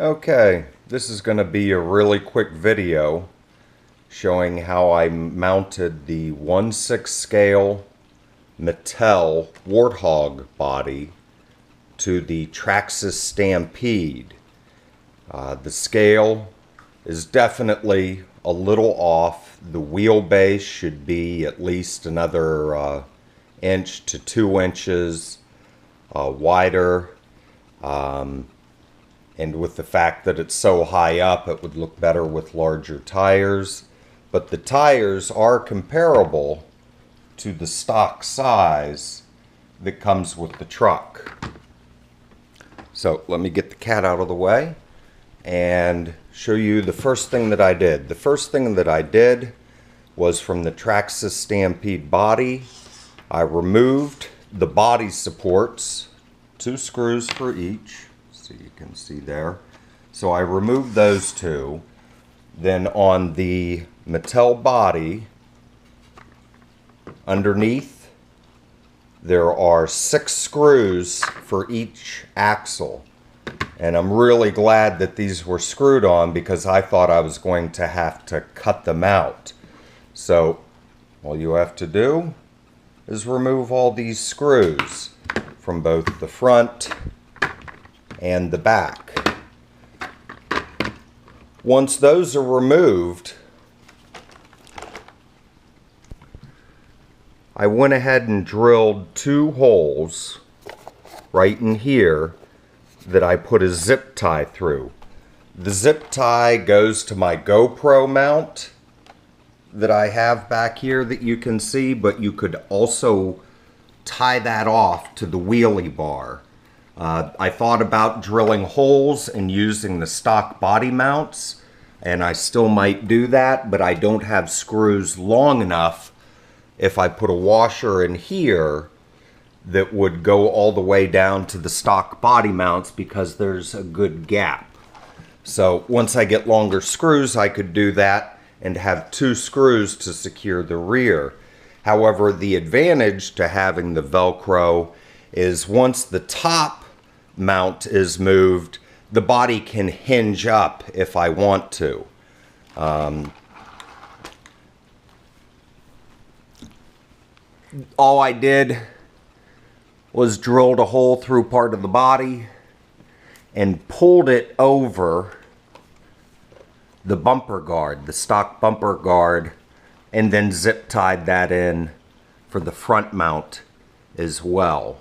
Okay, this is going to be a really quick video showing how I mounted the 1/6 scale Mattel Warthog body to the Traxxas Stampede. The scale is definitely a little off. The wheelbase should be at least another inch to 2 inches wider. And with the fact that it's so high up, it would look better with larger tires. But the tires are comparable to the stock size that comes with the truck. So let me get the cat out of the way and show you the first thing that I did. The first thing that I did was from the Traxxas Stampede body, I removed the body supports, 2 screws for each. So you can see there. So I removed those 2. Then on the Mattel body, underneath, there are 6 screws for each axle. And I'm really glad that these were screwed on because I thought I was going to have to cut them out. So all you have to do is remove all these screws from both the front and the back. Once those are removed, I went ahead and drilled 2 holes right in here that I put a zip tie through. The zip tie goes to my GoPro mount that I have back here that you can see, but you could also tie that off to the wheelie bar. I thought about drilling holes and using the stock body mounts, and I still might do that, but I don't have screws long enough if I put a washer in here that would go all the way down to the stock body mounts because there's a good gap. So once I get longer screws, I could do that and have 2 screws to secure the rear. However, the advantage to having the Velcro is once the top mount is moved, the body can hinge up if I want to. All I did was drilled a hole through part of the body and pulled it over the bumper guard, the stock bumper guard, and then zip tied that in for the front mount as well.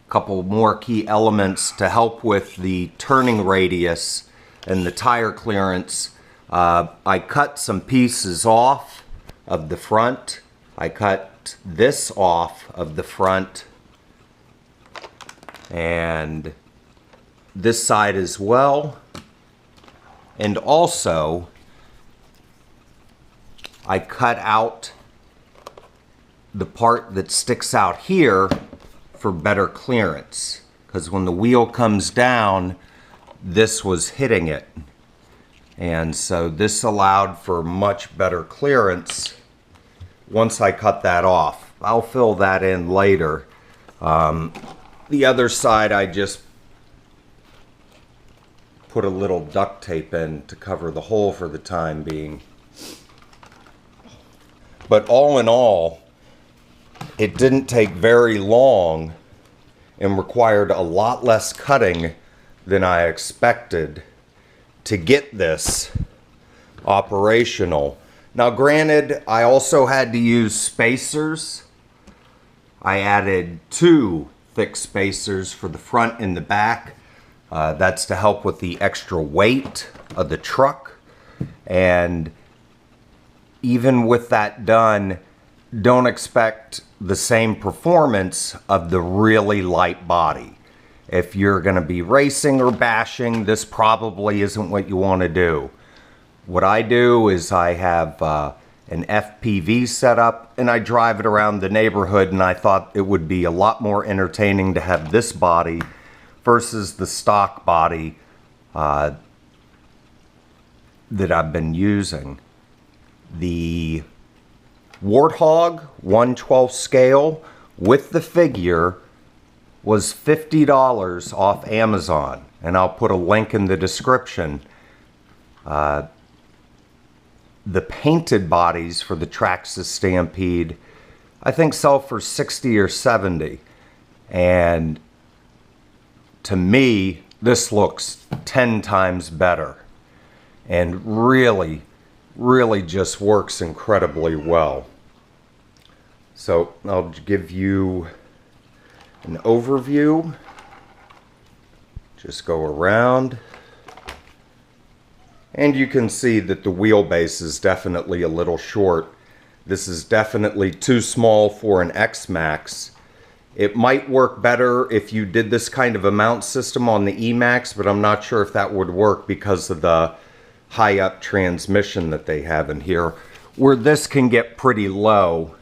Couple more key elements to help with the turning radius and the tire clearance. I cut some pieces off of the front. I cut this off of the front and this side as well. And also I cut out the part that sticks out here for better clearance, because when the wheel comes down, this was hitting it, and so this allowed for much better clearance once I cut that off. I'll fill that in later. The other side I just put a little duct tape in to cover the hole for the time being. But all in all, it didn't take very long and required a lot less cutting than I expected to get this operational. Now granted, I also had to use spacers. I added 2 thick spacers for the front and the back. That's to help with the extra weight of the truck. And even with that done, don't expect the same performance of the really light body. If you're going to be racing or bashing, this probably isn't what you want to do. What I do is I have an FPV set up and I drive it around the neighborhood, and I thought it would be a lot more entertaining to have this body versus the stock body that I've been using. The Warthog 1/12 scale with the figure was $50 off Amazon, and I'll put a link in the description. The painted bodies for the Traxxas Stampede, I think, sell for $60 or $70, and to me this looks 10 times better and really just works incredibly well. So I'll give you an overview. Just go around, and you can see that the wheelbase is definitely a little short. This is definitely too small for an X-Max. It might work better if you did this kind of a mount system on the E-Max, but I'm not sure if that would work because of the high-up transmission that they have in here, where this can get pretty low.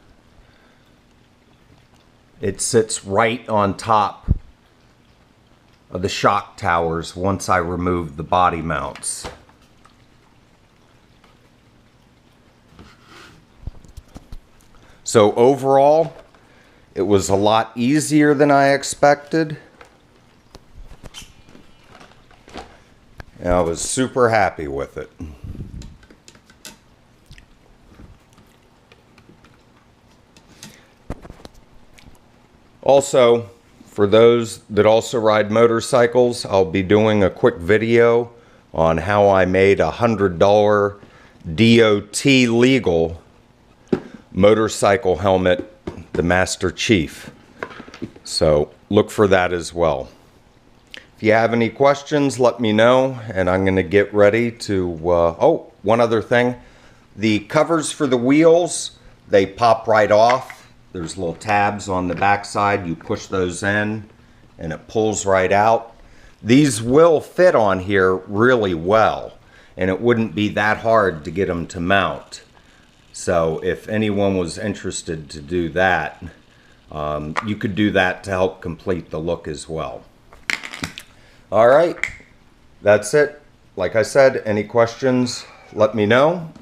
It sits right on top of the shock towers once I remove the body mounts. So overall, it was a lot easier than I expected. And I was super happy with it. Also, for those that also ride motorcycles, I'll be doing a quick video on how I made a $100 DOT legal motorcycle helmet, the Master Chief. So look for that as well. If you have any questions, let me know, and I'm going to get ready to... oh, one other thing. The covers for the wheels, they pop right off. There's little tabs on the back side. You push those in, and it pulls right out. These will fit on here really well, and it wouldn't be that hard to get them to mount. So if anyone was interested to do that, you could do that to help complete the look as well. All right, that's it. Like I said, any questions, let me know.